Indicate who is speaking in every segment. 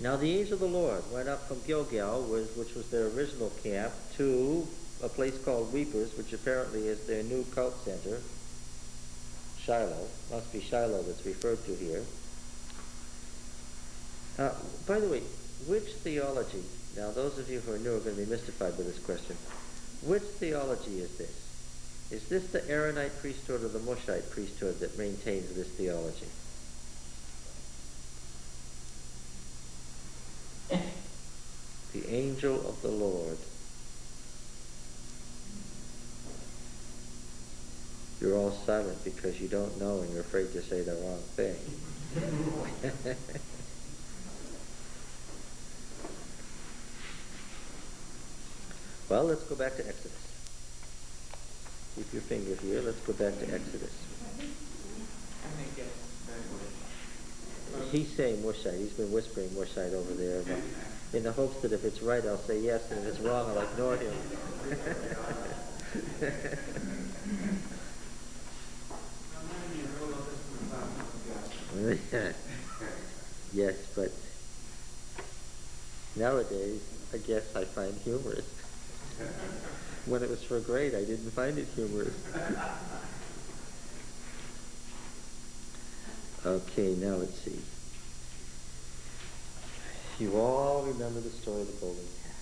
Speaker 1: Now the angel of the Lord went up from Gilgal, which was their original camp, to a place called Weepers, which apparently is their new cult center. Shiloh. Must be Shiloh that's referred to here. By the way, which theology, now those of you who are new are going to be mystified by this question, which theology is this? Is this the Aaronite priesthood or the Mushite priesthood that maintains this theology? The angel of the Lord. You're all silent because you don't know and you're afraid to say the wrong thing. Well, let's go back to Exodus. Keep your finger here. Let's go back to Exodus. He's saying Mushite. He's been whispering Mushite over there, in the hopes that if it's right, I'll say yes, and if it's wrong, I'll ignore him. Yes, but nowadays, I guess I find humorous. When it was for grade, I didn't find it humorous. Okay, now let's see. You all remember the story of the golden calf.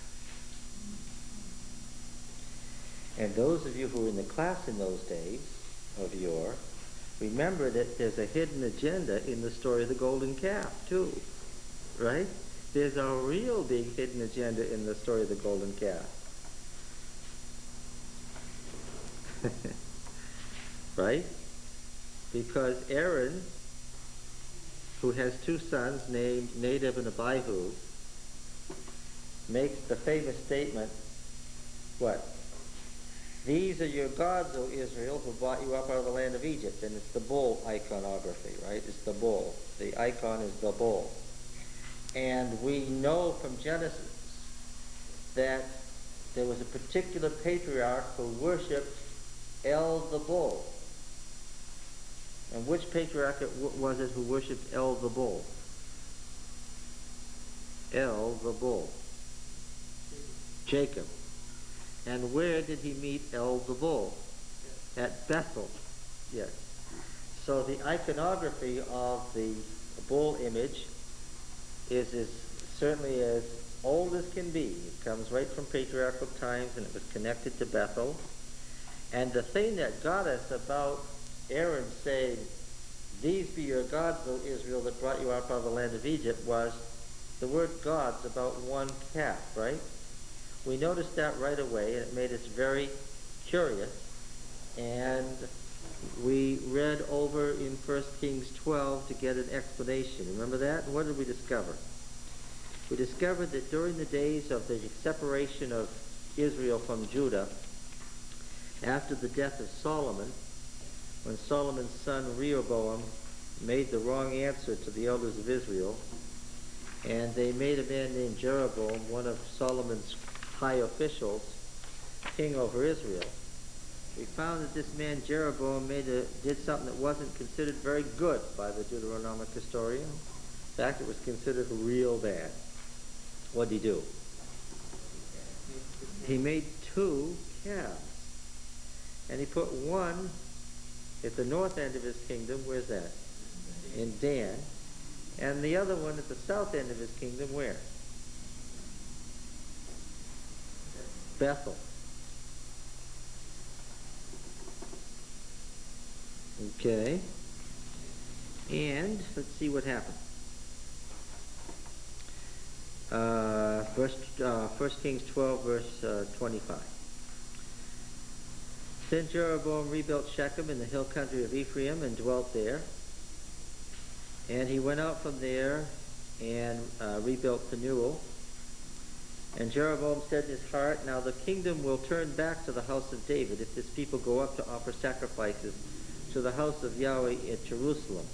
Speaker 1: And those of you who were in the class in those days of yore, remember that there's a hidden agenda in the story of the golden calf, too. Right? There's a real big hidden agenda in the story of the golden calf. Right? Because Aaron, who has two sons named Nadab and Abihu, makes the famous statement, what? These are your gods, O Israel, who brought you up out of the land of Egypt. And it's the bull iconography, right? It's the bull. The icon is the bull. And we know from Genesis that there was a particular patriarch who worshipped El the bull. And which patriarch was it who worshipped El the bull? El the bull. Jacob. And where did he meet El the bull? At Bethel. Yes. So the iconography of the bull image is certainly as old as can be. It comes right from patriarchal times, and it was connected to Bethel. And the thing that got us about Aaron saying, these be your gods, O Israel, that brought you out of the land of Egypt, was the word gods about one calf, right? We noticed that right away, and it made us very curious. And we read over in 1 Kings 12 to get an explanation. Remember that? And what did we discover? We discovered that during the days of the separation of Israel from Judah, after the death of Solomon, when Solomon's son Rehoboam made the wrong answer to the elders of Israel, and they made a man named Jeroboam, one of Solomon's high officials, king over Israel. We found that this man Jeroboam did something that wasn't considered very good by the Deuteronomic historian. In fact, it was considered real bad. What did he do? He made two calves. And he put one at the north end of his kingdom. Where's that? In Dan. And the other one at the south end of his kingdom, where? Bethel. Okay. And let's see what happened. 1 Kings 12, verse 25. Then Jeroboam rebuilt Shechem in the hill country of Ephraim and dwelt there. And he went out from there and rebuilt Penuel. And Jeroboam said in his heart, now the kingdom will turn back to the house of David if this people go up to offer sacrifices to the house of Yahweh at Jerusalem.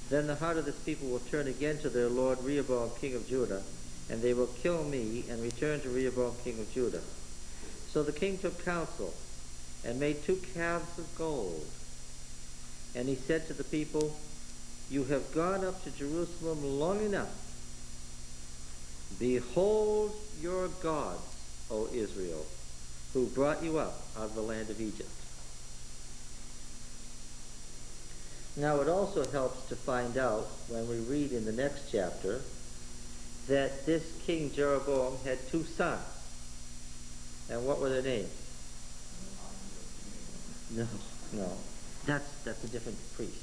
Speaker 1: Then the heart of this people will turn again to their lord Rehoboam, king of Judah, and they will kill me and return to Rehoboam, king of Judah. So the king took counsel and made two calves of gold. And he said to the people, you have gone up to Jerusalem long enough. Behold your gods, O Israel, who brought you up out of the land of Egypt. Now it also helps to find out when we read in the next chapter that this King Jeroboam had two sons. And what were their names? No. That's a different priest.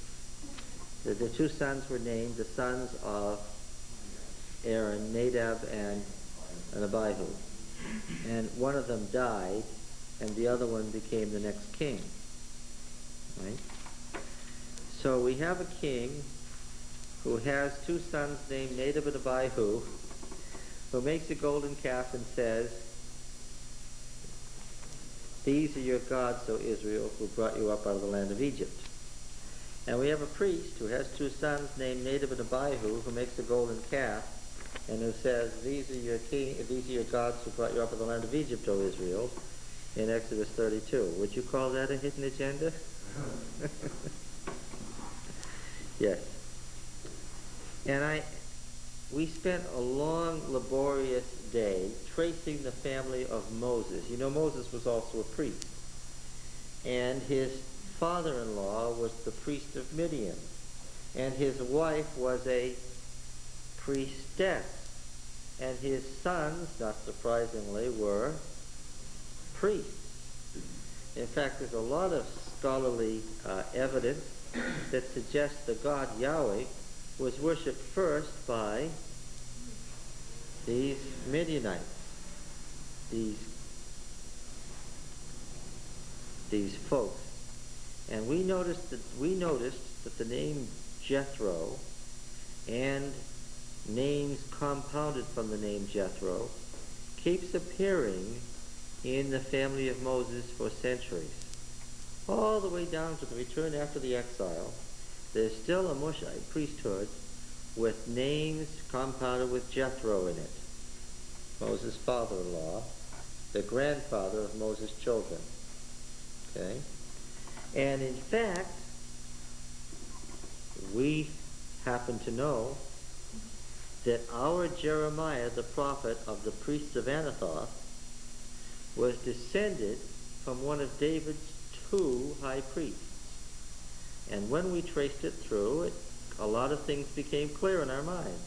Speaker 1: The two sons were named the sons of Aaron, Nadab and Abihu. And one of them died, and the other one became the next king. Right? So we have a king who has two sons named Nadab and Abihu, who makes a golden calf and says, "These are your gods, O Israel, who brought you up out of the land of Egypt." And we have a priest who has two sons named Nadab and Abihu, who makes a golden calf and who says, these are your gods who brought you up out of the land of Egypt, O Israel, in Exodus 32. Would you call that a hidden agenda? Yes. And we spent a long, laborious day tracing the family of Moses. You know, Moses was also a priest. And his father-in-law was the priest of Midian. And his wife was a priestess. And his sons, not surprisingly, were priests. In fact, there's a lot of scholarly evidence that suggests the God Yahweh was worshipped first by these Midianites, these folks. And we noticed that the name Jethro and names compounded from the name Jethro keeps appearing in the family of Moses for centuries. All the way down to the return after the exile, there's still a Mushite priesthood with names compounded with Jethro in it. Moses' father-in-law, the grandfather of Moses' children. Okay? And in fact, we happen to know that our Jeremiah, the prophet of the priests of Anathoth, was descended from one of David's two high priests. And when we traced it through, a lot of things became clear in our minds.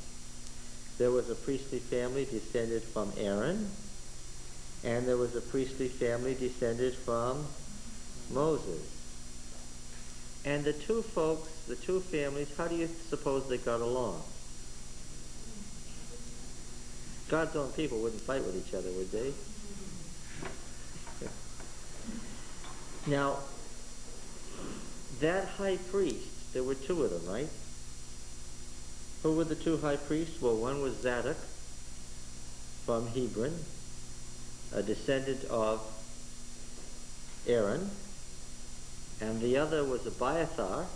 Speaker 1: There was a priestly family descended from Aaron, and there was a priestly family descended from Moses. And the two folks, the two families, how do you suppose they got along? God's own people wouldn't fight with each other, would they? Now, that high priest, there were two of them, right? Who were the two high priests? Well, one was Zadok from Hebron, a descendant of Aaron, and the other was Abiathar.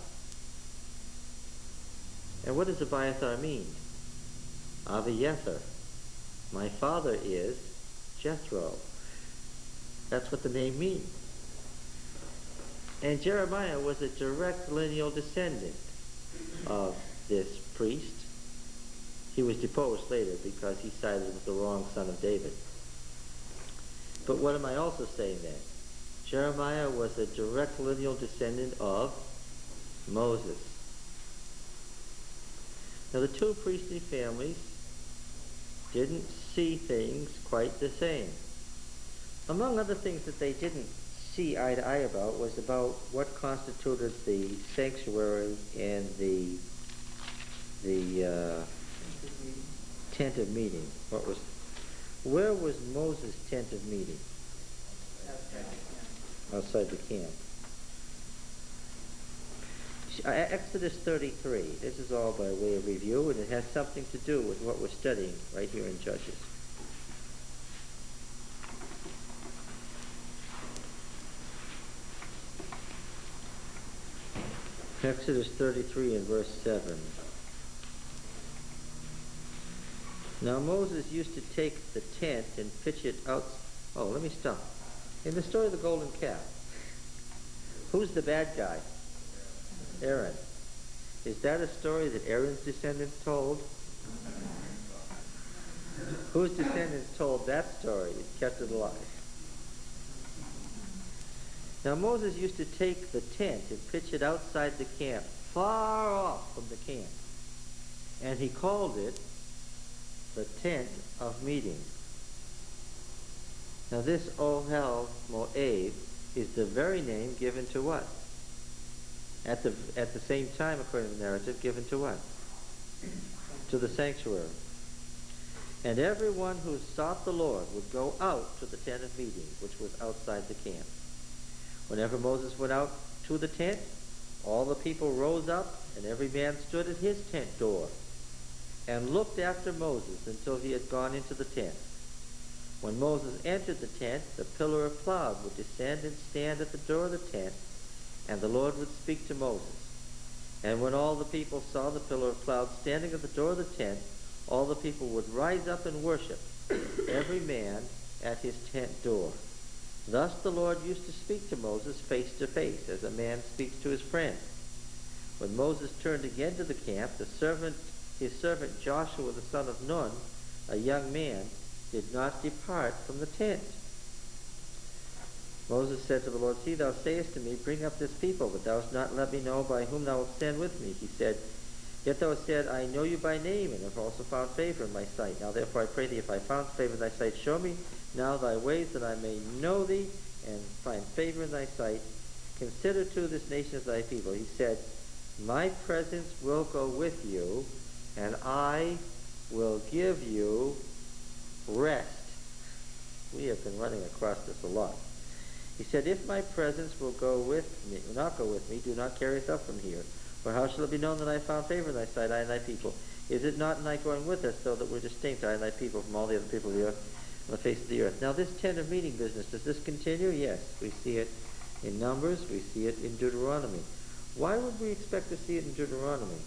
Speaker 1: And what does Abiathar mean? Abiathar. My father is Jethro. That's what the name means. And Jeremiah was a direct lineal descendant of this priest. He was deposed later because he sided with the wrong son of David. But what am I also saying then? Jeremiah was a direct lineal descendant of Moses. Now the two priestly families didn't see things quite the same. Among other things that they didn't see eye to eye about was about what constituted the sanctuary and the tent of meeting. Where was Moses' tent of meeting? Outside the camp. Exodus 33. This is all by way of review, and it has something to do with what we're studying right here in Judges. Exodus 33 and verse 7. Now Moses used to take the tent and pitch it out. Oh, let me stop. In the story of the golden calf, who's the bad guy? Aaron. Is that a story that Aaron's descendants told? Whose descendants told that story and kept it alive? Now Moses used to take the tent and pitch it outside the camp, far off from the camp. And he called it the tent of meeting. Now this Ohel Moab is the very name given to what? At the same time, according to the narrative, given to what? To the sanctuary. And everyone who sought the Lord would go out to the tent of meeting, which was outside the camp. Whenever Moses went out to the tent, all the people rose up, and every man stood at his tent door, and looked after Moses until he had gone into the tent. When Moses entered the tent, the pillar of cloud would descend and stand at the door of the tent, and the Lord would speak to Moses. And when all the people saw the pillar of cloud standing at the door of the tent, all the people would rise up and worship, every man at his tent door. Thus the Lord used to speak to Moses face to face, as a man speaks to his friend. When Moses turned again to the camp, his servant Joshua the son of Nun, a young man, did not depart from the tent. Moses said to the Lord, See, thou sayest to me, Bring up this people, but thou hast not let me know by whom thou wilt stand with me. He said, Yet thou hast said, I know you by name, and have also found favor in my sight. Now therefore I pray thee, if I found favor in thy sight, show me now thy ways, that I may know thee, and find favor in thy sight. Consider too this nation as thy people. He said, My presence will go with you, and I will give you rest. We have been running across this a lot. He said, If my presence will not go with me, do not carry us up from here. For how shall it be known that I found favor in thy sight, I and thy people? Is it not in thy going with us, so that we're distinct, I and thy people, from all the other people of the earth, on the face of the earth? Now this tent of meeting business, does this continue? Yes. We see it in Numbers. We see it in Deuteronomy. Why would we expect to see it in Deuteronomy?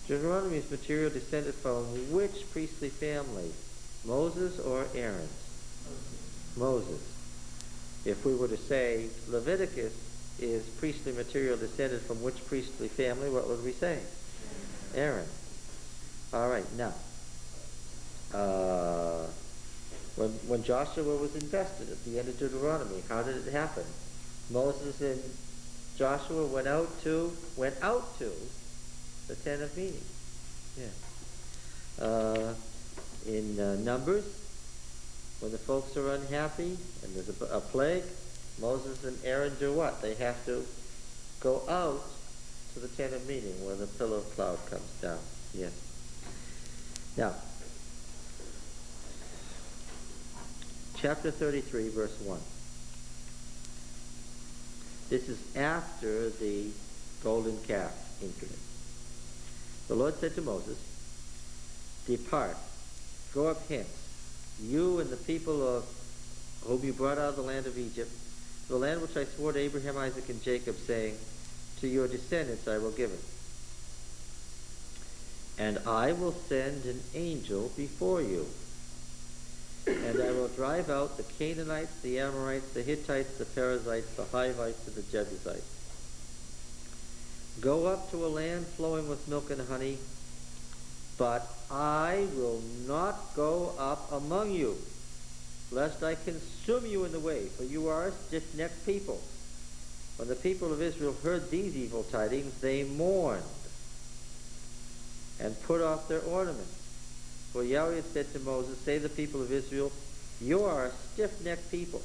Speaker 1: Deuteronomy's material descended from which priestly family? Moses or Aaron? Moses. If we were to say Leviticus is priestly material descended from which priestly family, what would we say? Aaron. All right, now, when Joshua was invested at the end of Deuteronomy, how did it happen? Moses and Joshua went out to the tent of meeting. Yeah. In Numbers, when the folks are unhappy and there's a plague, Moses and Aaron do what? They have to go out to the tent of meeting where the pillar of cloud comes down. Yes. Now, chapter 33, verse 1. This is after the golden calf incident. The Lord said to Moses, Depart, go up hence, you and the people of whom you brought out of the land of Egypt, the land which I swore to Abraham, Isaac, and Jacob, saying, To your descendants I will give it. And I will send an angel before you, and I will drive out the Canaanites, the Amorites, the Hittites, the Perizzites, the Hivites, and the Jebusites. Go up to a land flowing with milk and honey, but I will not go up among you, lest I consume you in the way, for you are a stiff-necked people. When the people of Israel heard these evil tidings, they mourned and put off their ornaments. For Yahweh had said to Moses, Say to the people of Israel, You are a stiff-necked people.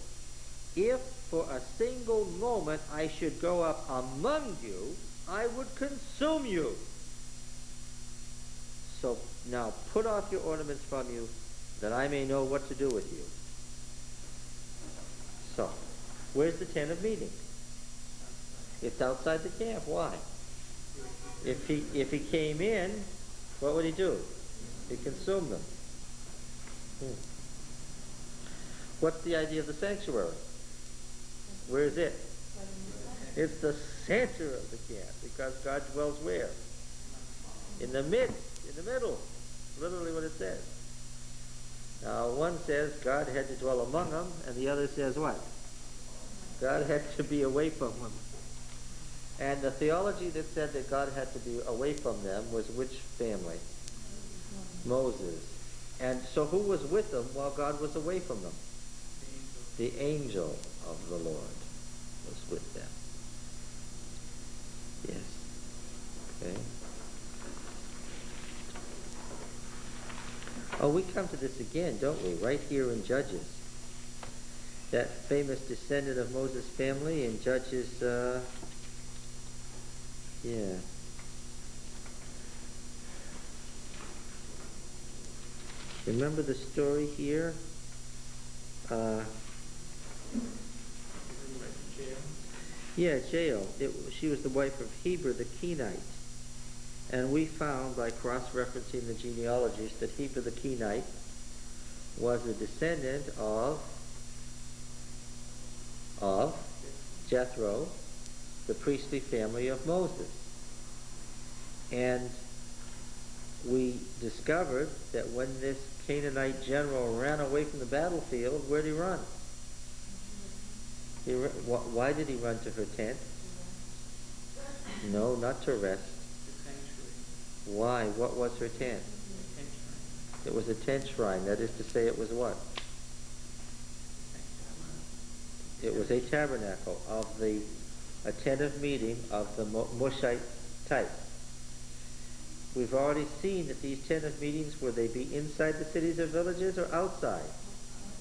Speaker 1: If for a single moment I should go up among you, I would consume you. So now put off your ornaments from you, that I may know what to do with you. So, where's the tent of meeting? It's outside the camp. Why? If he came in, what would he do? He'd consume them. What's the idea of the sanctuary? Where is it? It's the center of the camp, because God dwells where? In the midst, in the middle. Literally what it says. Now, one says God had to dwell among them, and the other says what? God had to be away from them. And the theology that said that God had to be away from them was which family? Moses. And so who was with them while God was away from them? The angel of the Lord was with them. Yes. Okay. Oh, we come to this again, don't we? Right here in Judges. That famous descendant of Moses' family in Judges, yeah. Remember the story here? Yeah, Jael. She was the wife of Heber the Kenite. And we found by cross-referencing the genealogies that Heber the Kenite was a descendant of Jethro, the priestly family of Moses. And we discovered that when this Canaanite general ran away from the battlefield, where did he run? Why did he run to her tent? No, not to rest. Why? What was her tent? It was a tent shrine. That is to say, it was what? It was a tabernacle of a tent of meeting of the Mushite type. We've already seen that these tent of meetings, would they be inside the cities or villages or outside?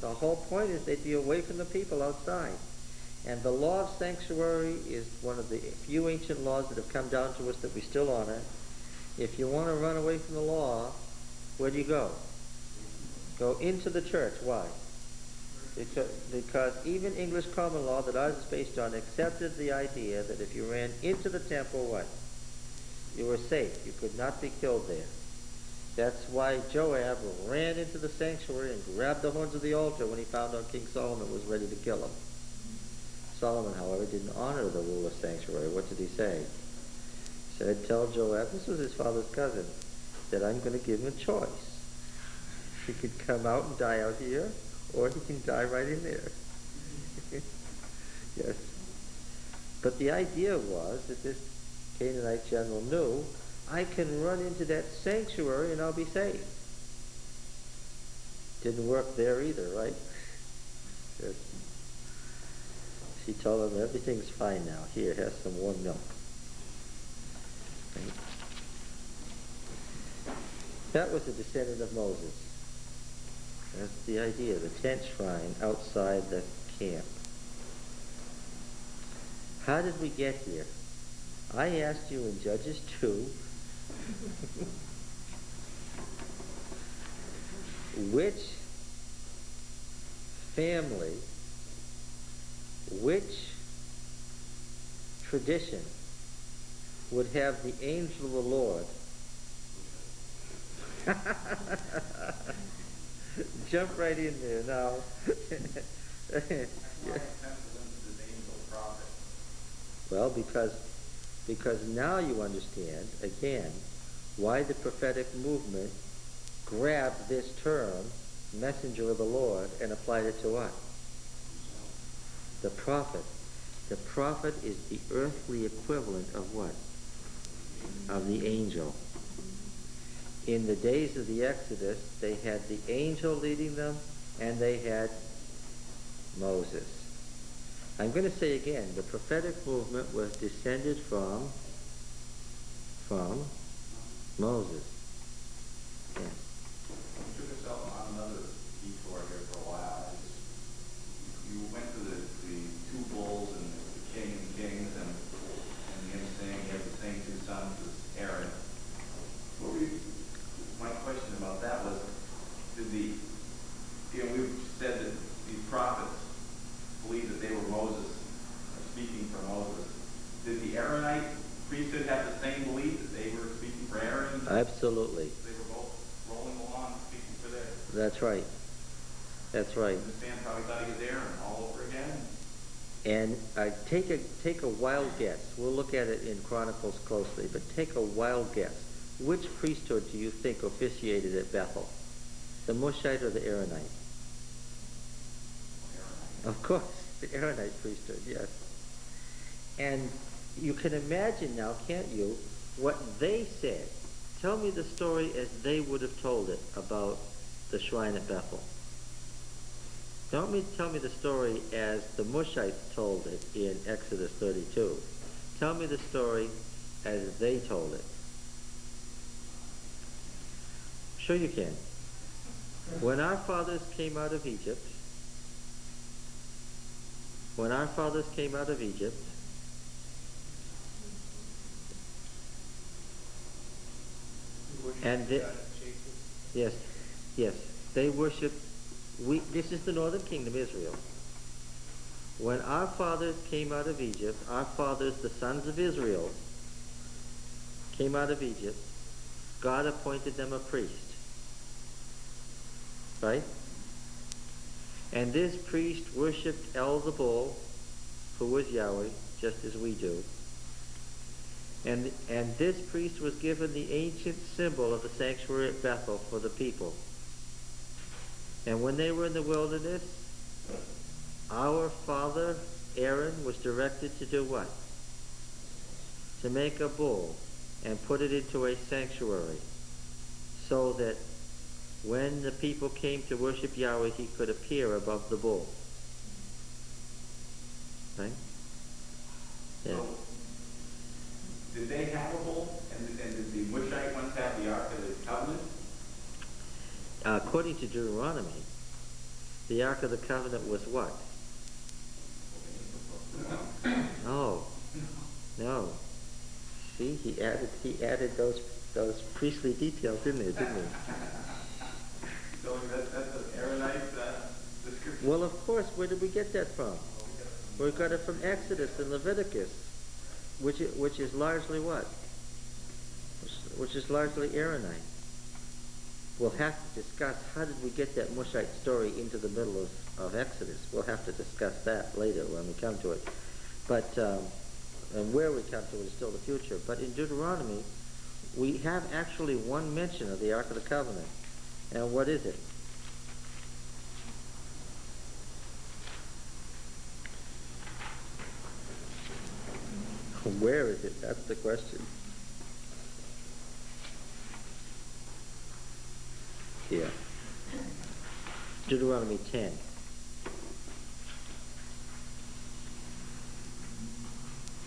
Speaker 1: The whole point is they'd be away from the people outside. And the law of sanctuary is one of the few ancient laws that have come down to us that we still honor. If you want to run away from the law, where do you go? Go into the church. Why? Because even English common law that ours is based on accepted the idea that if you ran into the temple, what? You were safe. You could not be killed there. That's why Joab ran into the sanctuary and grabbed the horns of the altar when he found out King Solomon was ready to kill him. Solomon, however, didn't honor the rule of sanctuary. What did he say? He said, tell Joab, this was his father's cousin, that I'm going to give him a choice. He could come out and die out here, or he can die right in there. Yes. But the idea was that this Canaanite general knew, I can run into that sanctuary and I'll be safe. Didn't work there either, right? Yes. She told him, everything's fine now. Here, have some warm milk. Right? That was a descendant of Moses. That's the idea, the tent shrine outside the camp. How did we get here? I asked you in Judges 2, which family, which tradition would have the angel of the Lord jump right in there now. Well, because now you understand, again, why the prophetic movement grabbed this term, messenger of the Lord, and applied it to what? The prophet. The prophet is the earthly equivalent of what? Of the angel. In the days of the Exodus, they had the angel leading them, and they had Moses. I'm going to say again, the prophetic movement was descended from Moses. Yeah.
Speaker 2: You took us on another detour here for a while. You went to the two bulls and the king and kings, and him saying he had the same two sons as Aaron. My question about that was, we've said that these prophets believed that they were Moses, or speaking for Moses. Did the Aaronite priesthood have the same belief that they were speaking for Aaron?
Speaker 1: Absolutely.
Speaker 2: They were both rolling along speaking for theirs.
Speaker 1: That's right. That's right.
Speaker 2: And this man probably thought he was Aaron all over again.
Speaker 1: And take a wild guess. We'll look at it in Chronicles closely, but take a wild guess. Which priesthood do you think officiated at Bethel? The Mushite or the Aaronite? Of course, the Aaronite priesthood, yes. And you can imagine now, can't you, what they said. Tell me the story as they would have told it about the shrine at Bethel. Don't tell me the story as the Mushites told it in Exodus 32. Tell me the story as they told it. Sure you can. When our fathers came out of Egypt, and they, yes, yes, they worshiped. This is the northern kingdom, Israel. When our fathers came out of Egypt, our fathers, the sons of Israel, came out of Egypt, God appointed them a priest. Right? And this priest worshipped El the bull, who was Yahweh, just as we do. And this priest was given the ancient symbol of the sanctuary at Bethel for the people. And when they were in the wilderness, our father Aaron was directed to do what? To make a bull and put it into a sanctuary, so that when the people came to worship Yahweh, he could appear above the bull. Right? Yeah.
Speaker 2: So, did they have a bull? And did the Mushite ones have the Ark of the Covenant?
Speaker 1: According to Deuteronomy, the Ark of the Covenant was what? No. See, he added those priestly details in there, didn't he?
Speaker 2: So that's an Aaronite description?
Speaker 1: Well, of course. Where did we get that from? We got it from Exodus and Leviticus, which is largely what? Which is largely Aaronite. We'll have to discuss how did we get that Mushite story into the middle of Exodus. We'll have to discuss that later when we come to it. But and where we come to it is still the future. But in Deuteronomy, we have actually one mention of the Ark of the Covenant. And what is it? Where is it? That's the question. Here. Deuteronomy 10.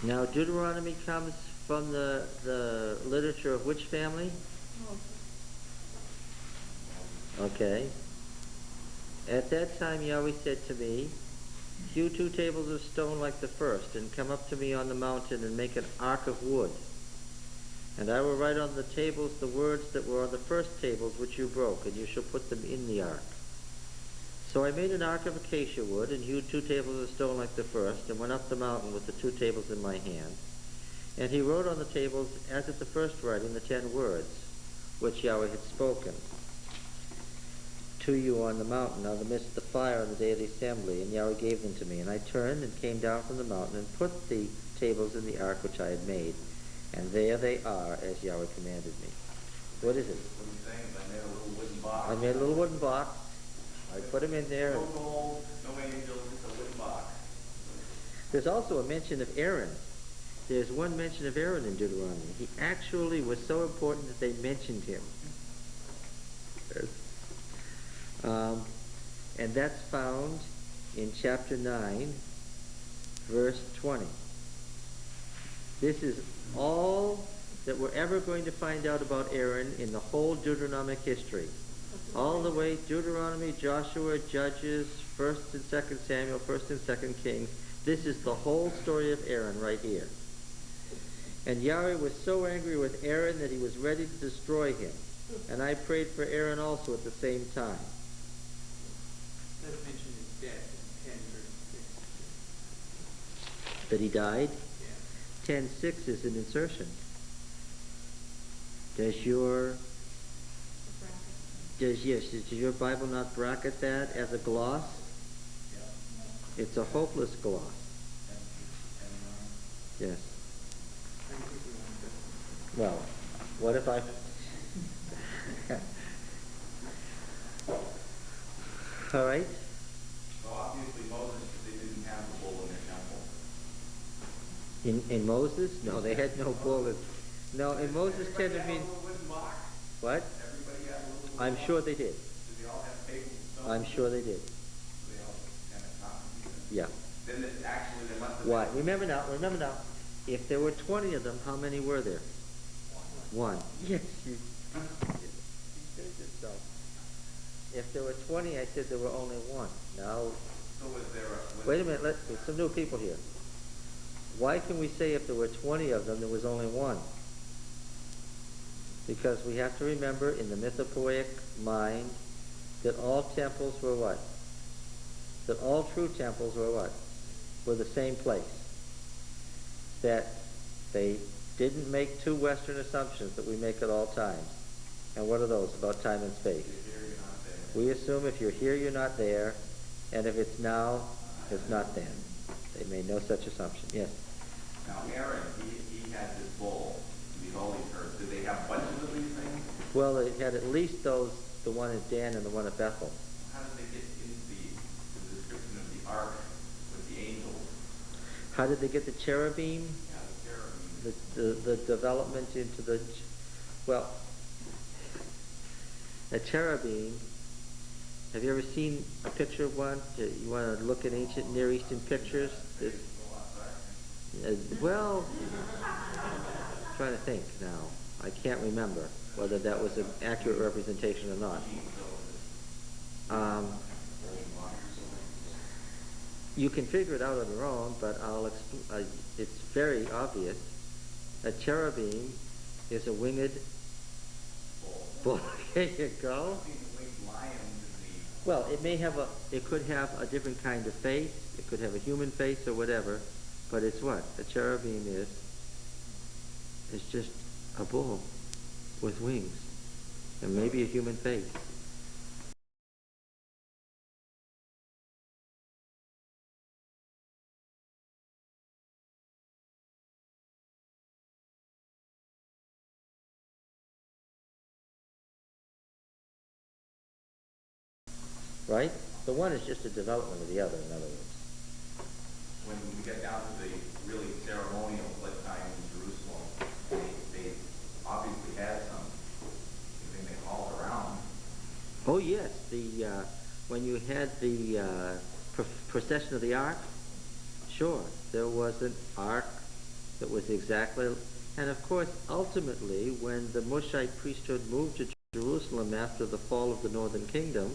Speaker 1: Now, Deuteronomy comes from the literature of which family? Okay. At that time Yahweh said to me, hew 2 tables of stone like the first, and come up to me on the mountain, and make an ark of wood. And I will write on the tables the words that were on the first tables which you broke, and you shall put them in the ark. So I made an ark of acacia wood, and hewed 2 tables of stone like the first, and went up the mountain with the 2 tables in my hand. And he wrote on the tables, as at the first writing, the 10 words, which Yahweh had spoken to you on the mountain out of the midst of the fire on the day of the assembly. And Yahweh gave them to me. And I turned and came down from the mountain, and put the tables in the ark which I had made. And there they are, as Yahweh commanded me. What is it?
Speaker 2: What he's saying is I made a little wooden box.
Speaker 1: I made a little wooden box. I put them in there.
Speaker 2: No gold, no angels, just a wooden box.
Speaker 1: There's also a mention of Aaron. There's one mention of Aaron in Deuteronomy. He actually was so important that they mentioned him. And that's found in chapter 9, verse 20. This is all that we're ever going to find out about Aaron in the whole Deuteronomic history. All the way Deuteronomy, Joshua, Judges, 1st and 2nd Samuel, 1st and 2nd Kings. This is the whole story of Aaron right here. And Yahweh was so angry with Aaron that he was ready to destroy him. And I prayed for Aaron also at the same time.
Speaker 3: That mentioned his death in 10 verse 6.
Speaker 1: That he died?
Speaker 3: Yeah.
Speaker 1: 10:6 is an insertion. Does your Bible not bracket that as a gloss?
Speaker 2: Yeah.
Speaker 1: It's a hopeless gloss. Yes. Well, what if I... All right.
Speaker 2: So obviously Moses, they didn't have the bull in their temple.
Speaker 1: In Moses? No, they had no bull. No, in Moses 10 it means...
Speaker 2: Wooden box?
Speaker 1: What?
Speaker 2: Everybody had a little
Speaker 1: I'm sure they did.
Speaker 2: Did they all
Speaker 1: I'm sure they did.
Speaker 2: They all kind of copied it.
Speaker 1: Yeah.
Speaker 2: Then actually there must have
Speaker 1: Why?
Speaker 2: been.
Speaker 1: Remember now, if there were 20 of them, how many were there? One. Yes, you did yourself. If there were 20, I said there were only one. Now,
Speaker 2: So was there a...
Speaker 1: wait a minute, there's some new people here. Why can we say if there were 20 of them, there was only one? Because we have to remember in the mythopoeic mind that all temples were what? That all true temples were what? Were the same place. That they didn't make two Western assumptions that we make at all times. And what are those about time and space?
Speaker 2: If you're here, you're not there.
Speaker 1: We assume if you're here, you're not there, and if it's now, it's not then. They made no such assumption. Yes?
Speaker 2: Now Aaron, he had this bowl, these holy herbs. Did they have bunches of these things?
Speaker 1: Well, they had at least those, the one at Dan and the one at Bethel.
Speaker 2: How did they get into the description of the ark with the angels?
Speaker 1: How did they get the cherubim?
Speaker 2: Yeah, the cherubim.
Speaker 1: The development into the, well, a cherubim, have you ever seen a picture of one? You want to look at ancient Near Eastern pictures? Well, I'm trying to think now. I can't remember whether that was an accurate representation or not. You can figure it out on your own, but it's very obvious. A cherubim is a winged bull. There you go. Well, it could have a different kind of face. It could have a human face or whatever, but it's what? A cherubim is just a bull with wings and maybe a human face. Right? The one is just a development of the other, in other words.
Speaker 2: When we get down to the really ceremonial time in Jerusalem, they obviously had something they hauled around.
Speaker 1: Oh yes, when you had the procession of the ark, sure, there was an ark that was exactly, and of course, ultimately, when the Mushite priesthood moved to Jerusalem after the fall of the northern kingdom,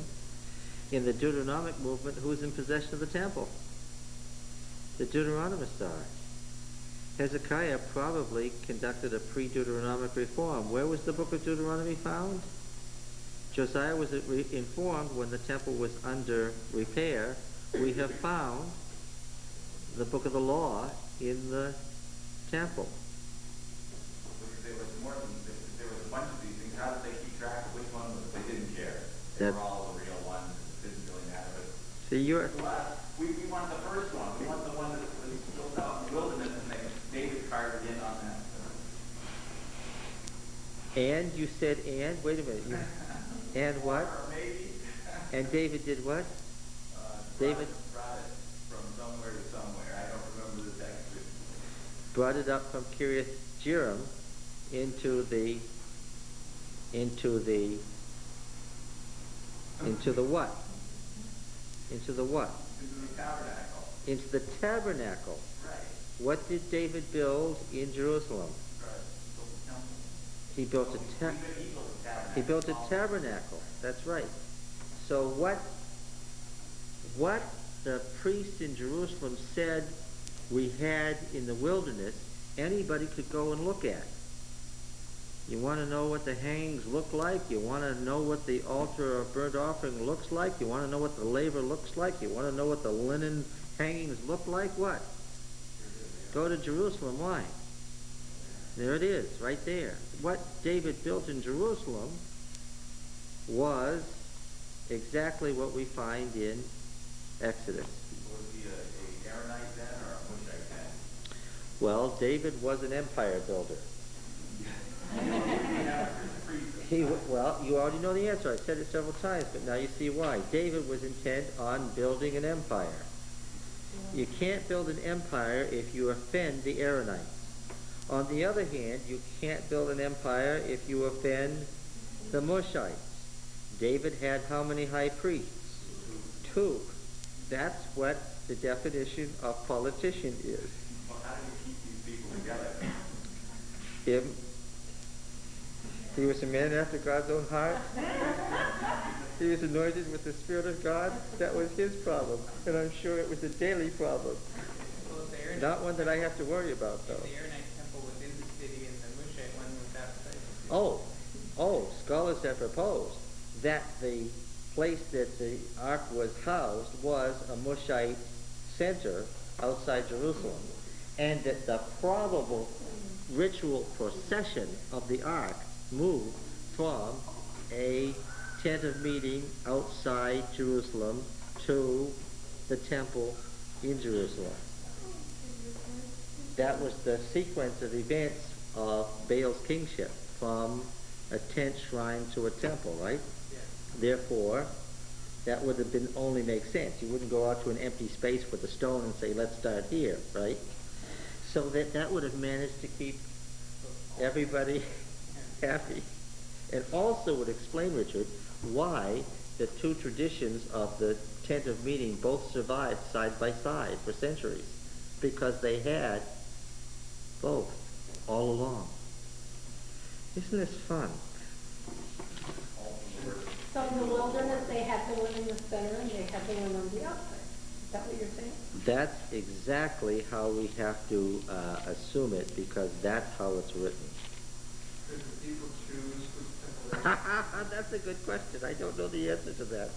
Speaker 1: in the Deuteronomic movement, who's in possession of the temple? The Deuteronomists are. Hezekiah probably conducted a pre-Deuteronomic reform. Where was the book of Deuteronomy found? Josiah was informed when the temple was under repair. We have found the book of the law in the temple.
Speaker 2: There was a bunch of these things. How did they keep track of which one was? They didn't care. They were all the real ones. It didn't really matter. But
Speaker 1: See,
Speaker 2: we want the first one. We want the one that was built out in the wilderness, and David carved in on that.
Speaker 1: And you said and? Wait a minute. And what?
Speaker 2: Or maybe.
Speaker 1: And David did what? David
Speaker 2: brought it from somewhere to somewhere. I don't remember the text.
Speaker 1: brought it up from Kiriath Jearim into the what? Into the what?
Speaker 2: Into the tabernacle.
Speaker 1: Into the tabernacle.
Speaker 2: Right.
Speaker 1: What did David build in Jerusalem?
Speaker 2: Right.
Speaker 1: He built he built a tabernacle. That's right. So what the priests in Jerusalem said we had in the wilderness, anybody could go and look at. You want to know what the hangings look like? You want to know what the altar of burnt offering looks like? You want to know what the laver looks like? You want to know what the linen hangings look like? What? Go to Jerusalem. Why? There it is, right there. What David built in Jerusalem was exactly what we find in Exodus.
Speaker 2: Was he a Aaronite then or a Mushite then?
Speaker 1: Well, David was an empire builder. Well, you already know the answer. I've said it several times, but now you see why. David was intent on building an empire. You can't build an empire if you offend the Aaronites. On the other hand, you can't build an empire if you offend the Mushites. David had how many high priests? Two. That's what the definition of politician is.
Speaker 2: Well, how do you keep these people together?
Speaker 1: He was a man after God's own heart. He was anointed with the Spirit of God. That was his problem. And I'm sure it was a daily problem.
Speaker 3: Well, the Aaronite,
Speaker 1: Not one that I have to worry about, though.
Speaker 3: the Aaronite temple was in the city, and the Mushite one was outside.
Speaker 1: Scholars have proposed that the place that the ark was housed was a Mushite center outside Jerusalem, and that the probable ritual procession of the ark moved from a tent of meeting outside Jerusalem to the temple in Jerusalem. That was the sequence of events of Baal's kingship, from a tent shrine to a temple, right?
Speaker 3: Yeah.
Speaker 1: Therefore, that would have been only make sense. You wouldn't go out to an empty space with a stone and say, let's start here, right? So that would have managed to keep everybody happy. And also would explain, Richard, why the two traditions of the tent of meeting both survived side by side for centuries. Because they had both all along. Isn't this fun?
Speaker 4: So in the wilderness, they had the one in the center and they had the one on the outside. Is that what you're saying?
Speaker 1: That's exactly how we have to assume it, because that's how it's written.
Speaker 3: Did the people choose which temple they
Speaker 1: That's a good question. I don't know the answer to that.